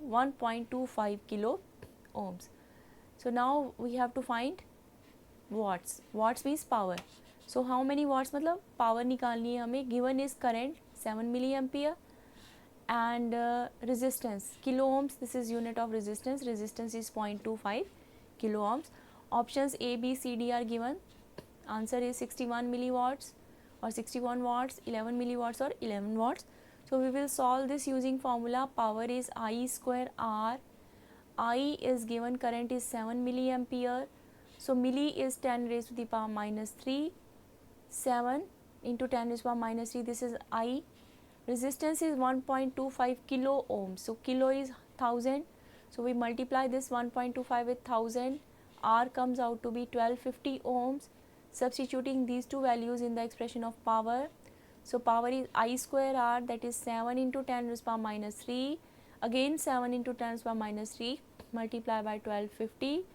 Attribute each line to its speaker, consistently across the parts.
Speaker 1: 1.25 kilo ohms. So now we have to find watts. Watts means power. So how many watts, मतलब power निकालनी है हमें. Given is current 7 milliampere and resistance kilo ohms. This is unit of resistance. Resistance is 0.25 kilo ohms. Options A, B, C, D are given. Answer is 61 milliwatts or 61 watts, 11 milliwatts or 11 watts. So we will solve this using formula. Power is I square R. I is given, current is 7 milliampere. So milli is 10 raised to the power minus 3. 7 into 10 raised to the power minus 3. This is I. Resistance is 1.25 kilo ohms. So kilo is 1000. So we multiply this 1.25 with 1000. R comes out to be 1250 ohms. Substituting these two values in the expression of power. So power is I square R, that is 7 into 10 raised to the power minus 3. Again 7 into 10 raised to the power minus 3 multiply by 1250.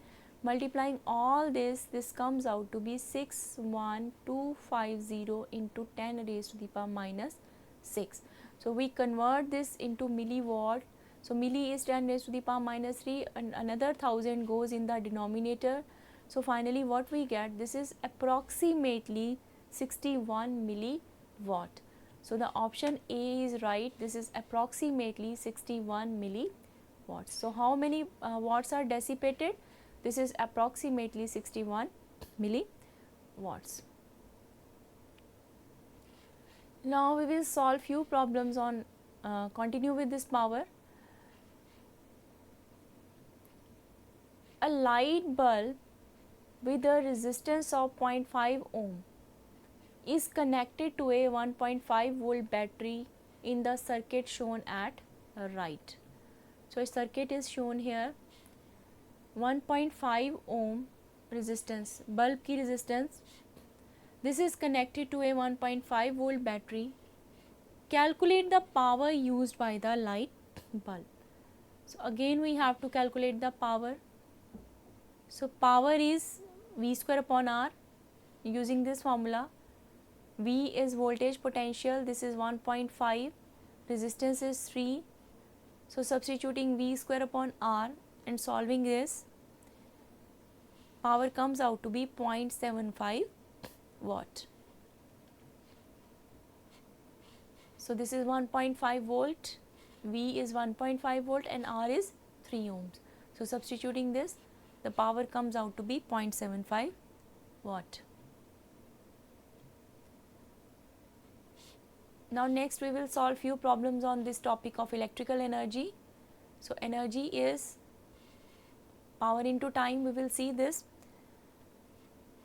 Speaker 1: Multiplying all this comes out to be 61250 into 10 raised to the power minus 6. So we convert this into milliwatt. So milli is 10 raised to the power minus 3 and another 1000 goes in the denominator. So finally what we get, this is approximately 61 milliwatt. So the option A is right. This is approximately 61 milliwatts. So how many watts are dissipated? This is approximately 61 milliwatts. Now we will solve few problems on continue with this power. A light bulb with a resistance of 0.5 ohm is connected to a 1.5 volt battery in the circuit shown at right. So a circuit is shown here. 1.5 ohm resistance, bulb की resistance. This is connected to a 1.5 volt battery. Calculate the power used by the light bulb. So again we have to calculate the power. So power is V square upon R using this formula. V is voltage potential, this is 1.5, resistance is 3. So substituting V square upon R and solving this, power comes out to be 0.75 watt. So this is 1.5 volt, V is 1.5 volt and R is 3 ohms. So substituting this, the power comes out to be 0.75 watt. Now next we will solve few problems on this topic of electrical energy. So energy is power into time. We will see this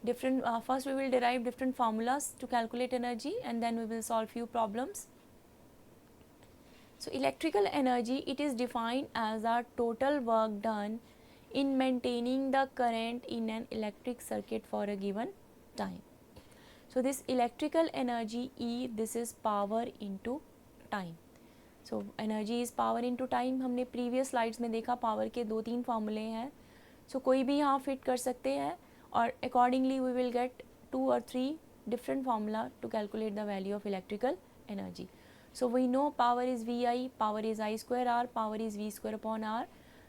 Speaker 1: different first we will derive different formulas to calculate energy and then we will solve few problems. So electrical energy, it is defined as the total work done in maintaining the current in an electric circuit for a given time. So this electrical energy E, this is power into time. So energy is power into time. हमने previous slides में देखा power के 2-3 फॉर्मूले हैं. So कोई भी यहाँ fit कर सकते हैं और accordingly we will get 2 or 3 different formula to calculate the value of electrical energy. So we know power is VI, power is I square R, power is V square upon R.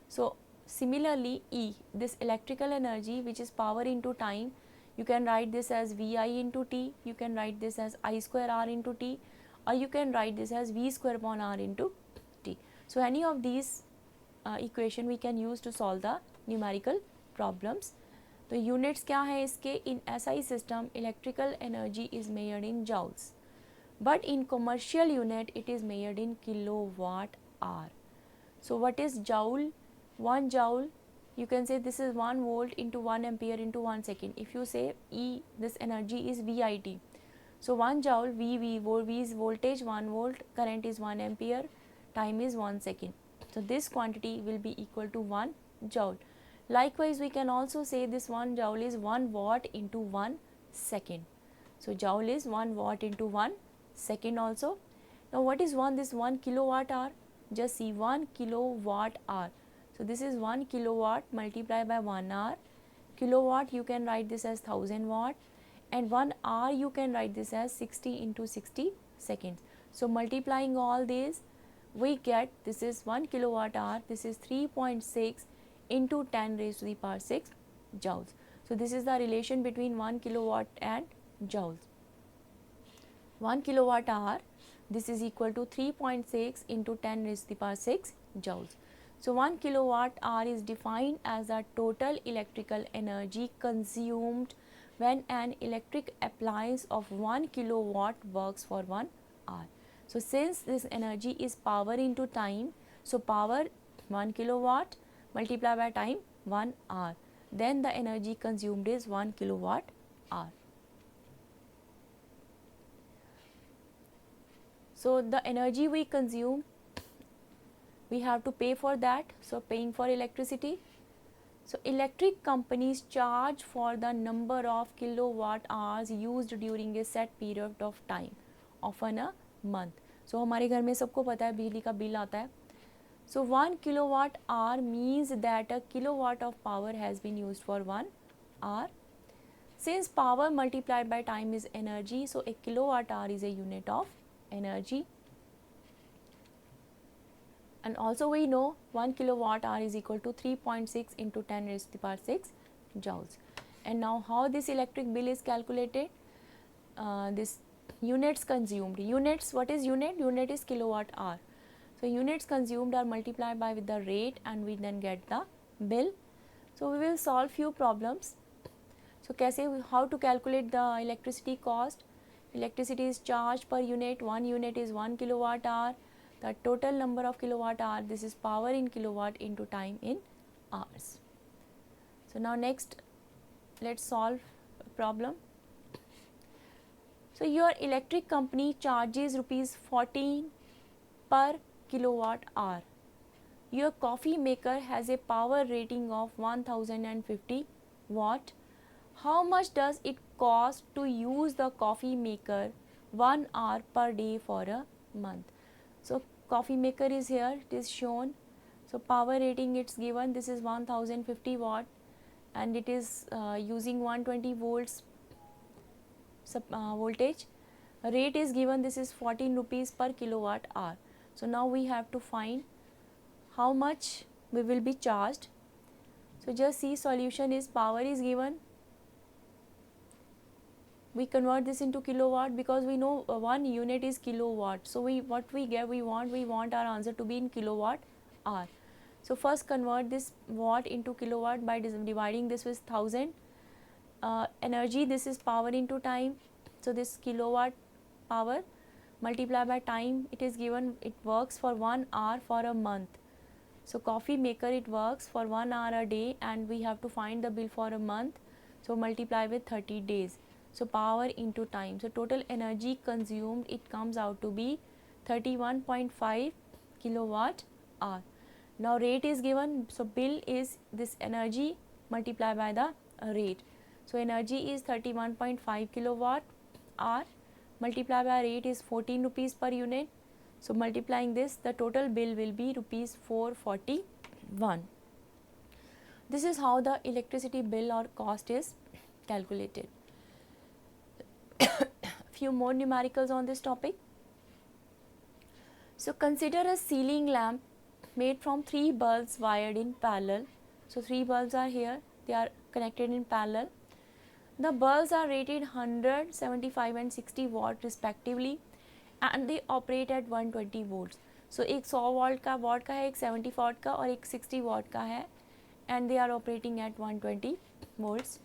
Speaker 1: So similarly E, this electrical energy which is power into time, you can write this as VI into T, you can write this as I square R into T, or you can write this as V square upon R into T. So any of these equation we can use to solve the numerical problems. तो units क्या है इसके? In SI system electrical energy is measured in joules, but in commercial unit it is measured in kilowatt hour. So what is joule? 1 joule, you can say this is 1 volt into 1 ampere into 1 second. If you say E, this energy is VIT. So 1 joule, V is voltage 1 volt, current is 1 ampere, time is 1 second. So this quantity will be equal to 1 joule. Likewise, we can also say this 1 joule is 1 watt into 1 second. So joule is 1 watt into 1 second also. Now what is this 1 kilowatt hour? Just see 1 kilowatt hour. So this is 1 kilowatt multiplied by 1 hour. Kilowatt you can write this as 1000 watt and 1 hour you can write this as 60 into 60 seconds. So multiplying all these, we get this is 1 kilowatt hour, this is 3.6 into 10 raised to the power 6 joules. So this is the relation between 1 kilowatt and joules. 1 kilowatt hour, this is equal to 3.6 into 10 raised to the power 6 joules. So 1 kilowatt hour is defined as the total electrical energy consumed when an electric appliance of 1 kilowatt works for 1 hour. So since this energy is power into time, so power 1 kilowatt multiplied by time 1 hour, then the energy consumed is 1 kilowatt hour. So the energy we consume, we have to pay for that, so paying for electricity. So electric companies charge for the number of kilowatt hours used during a set period of time, often a month. So हमारे घर में सबको पता है बिजली का bill आता है. So 1 kilowatt hour means that a kilowatt of power has been used for 1 hour. Since power multiplied by time is energy, so a kilowatt hour is a unit of energy. And also we know 1 kilowatt hour is equal to 3.6 into 10 raised to the power 6 joules. And now how this electric bill is calculated? This units consumed. Units, what is unit? Unit is kilowatt hour. So units consumed are multiplied by with the rate and we then get the bill. So we will solve few problems. So कैसे, how to calculate the electricity cost? Electricity is charged per unit. 1 unit is 1 kilowatt hour. The total number of kilowatt hour, this is power in kilowatt into time in hours. So now next, let's solve a problem. So your electric company charges rupees 14 per kilowatt hour. Your coffee maker has a power rating of 1050 watt. How much does it cost to use the coffee maker 1 hour per day for a month? So coffee maker is here, it is shown. So power rating it's given, this is 1050 watt and it is using 120 volts voltage. Rate is given, this is 14 rupees per kilowatt hour. So now we have to find how much we will be charged. So just see, solution is power is given. We convert this into kilowatt because we know 1 unit is kilowatt. So we want our answer to be in kilowatt hour. So first convert this watt into kilowatt by dividing this with 1000. Energy, this is power into time. So this kilowatt power multiplied by time, it is given, it works for 1 hour for a month. So coffee maker, it works for 1 hour a day and we have to find the bill for a month. So multiply with 30 days. So power into time. So total energy consumed, it comes out to be 31.5 kilowatt hour. Now rate is given. So bill is this energy multiplied by the rate. So energy is 31.5 kilowatt hour multiplied by rate is 14 rupees per unit. So multiplying this, the total bill will be rupees 441. This is how the electricity bill or cost is calculated. Few more numericals on this topic. So consider a ceiling lamp made from 3 bulbs wired in parallel. So 3 bulbs are here, they are connected in parallel. The bulbs are rated 100, 75 and 60 watt respectively and they operate at 120 volts. So एक 100 watt का है, एक 70 watt का और एक 60 watt का है and they are operating at 120 volts.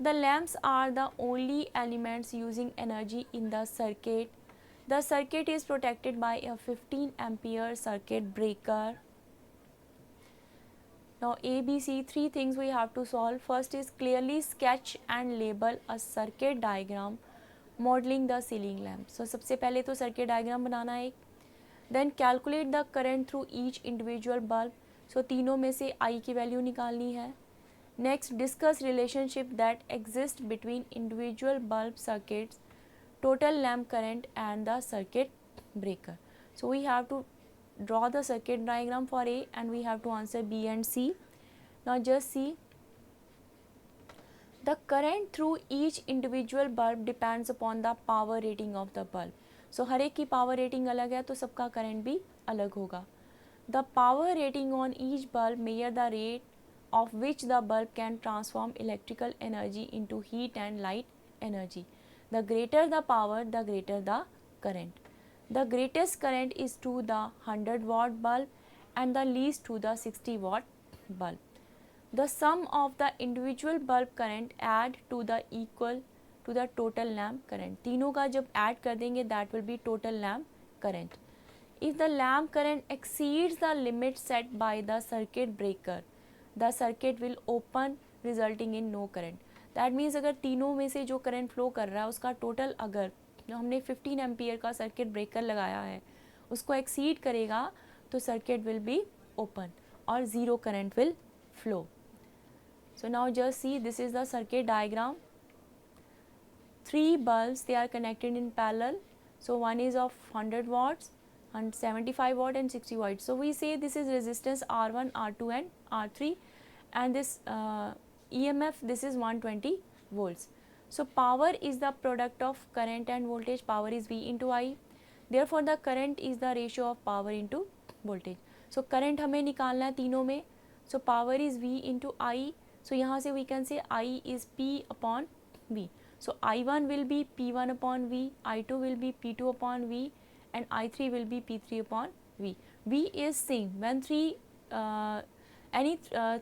Speaker 1: The lamps are the only elements using energy in the circuit. The circuit is protected by a 15 ampere circuit breaker. Now A, B, C, 3 things we have to solve. First is clearly sketch and label a circuit diagram modeling the ceiling lamp. So सबसे पहले तो circuit diagram बनाना है. Then calculate the current through each individual bulb. So तीनों में से I की value निकालनी है. Next, discuss relationship that exists between individual bulb circuits, total lamp current and the circuit breaker. So we have to draw the circuit diagram for A and we have to answer B and C. Now just see, the current through each individual bulb depends upon the power rating of the bulb. सो हर एक की power rating अलग है तो सबका current भी अलग होगा. The power rating on each bulb measure the rate of which the bulb can transform electrical energy into heat and light energy. The greater the power, the greater the current. The greatest current is to the 100-watt bulb and the least to the 60-watt bulb. The sum of the individual bulb current add to the equal to the total lamp current. तीनों का जब add कर देंगे that will be total lamp current. If the lamp current exceeds the limit set by the circuit breaker, the circuit will open resulting in no current. That means अगर तीनों में से जो करंट फ्लो कर रहा है उसका टोटल अगर जो हमने 15 एम्पियर का सर्किट ब्रेकर लगाया है उसको एक्सीड करेगा तो सर्किट विल बी ओपन और zero current will flow. So now just see this is the circuit diagram. 3 bulbs they are connected in parallel. So one is of 100 watts and 75 watt and 60 watt. So we say this is resistance R1, R2 and R3, and this EMF, this is 120 volts. So power is the product of current and voltage. Power is V into I. Therefore the current is the ratio of power into voltage. So current हमें निकालना है तीनों में. So power is V into I. So यहाँ से we can say I is P upon V. So I1 will be P1 upon V, I2 will be P2 upon V, and I3 will be P3 upon V. V is same when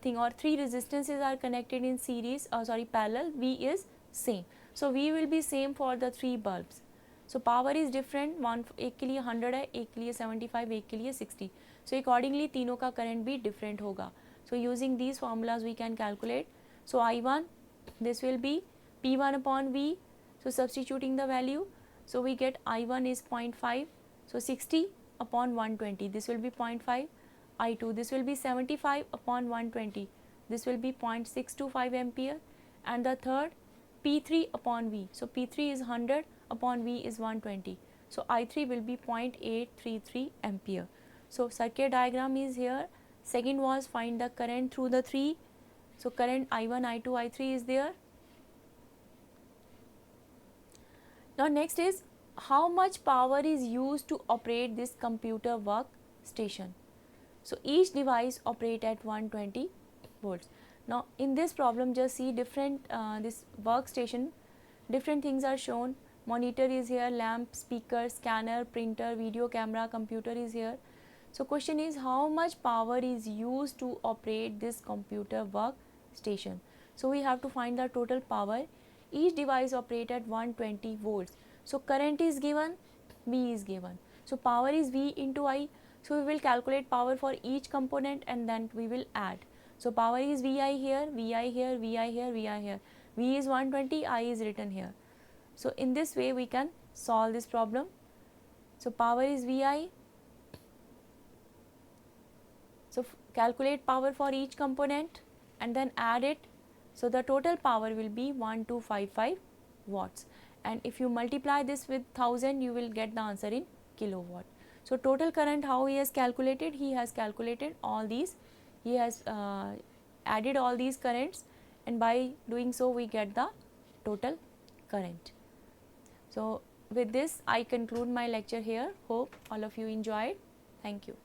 Speaker 1: thing or three resistances are connected in series parallel, V is same. So V will be same for the 3 bulbs. So power is different, one एक के लिए 100 है, एक के लिए 75, एक के लिए 60. So accordingly तीनों का current भी different होगा. So using these formulas we can calculate. So I1 this will be P1 upon V. So substituting the value, so we get I1 is 0.5. So 60 upon 120, this will be 0.5. I2 this will be 75 upon 120, this will be 0.625 ampere. And the third P3 upon V. So P3 is 100 upon V is 120. So I3 will be 0.833 ampere. So circuit diagram is here. Second was find the current through the 3. So current I1, I2, I3 is there. Now next is how much power is used to operate this computer workstation. So each device operate at 120 volts. Now in this problem just see different this workstation, different things are shown. Monitor is here, lamp, speaker, scanner, printer, video camera, computer is here. So question is how much power is used to operate this computer workstation. So we have to find the total power. Each device operate at 120 volts. So current is given, V is given. So power is V into I. So we will calculate power for each component and then we will add. So power is VI here, VI here, VI here, VI here. V is 120, I is written here. So in this way we can solve this problem. So power is VI. So calculate power for each component and then add it. So the total power will be 1255 watts, and if you multiply this with 1000 you will get the answer in kilowatt. So total current, how he has calculated? He has calculated all these, he has added all these currents, and by doing so we get the total current. So with this I conclude my lecture here. Hope all of you enjoyed. Thank you.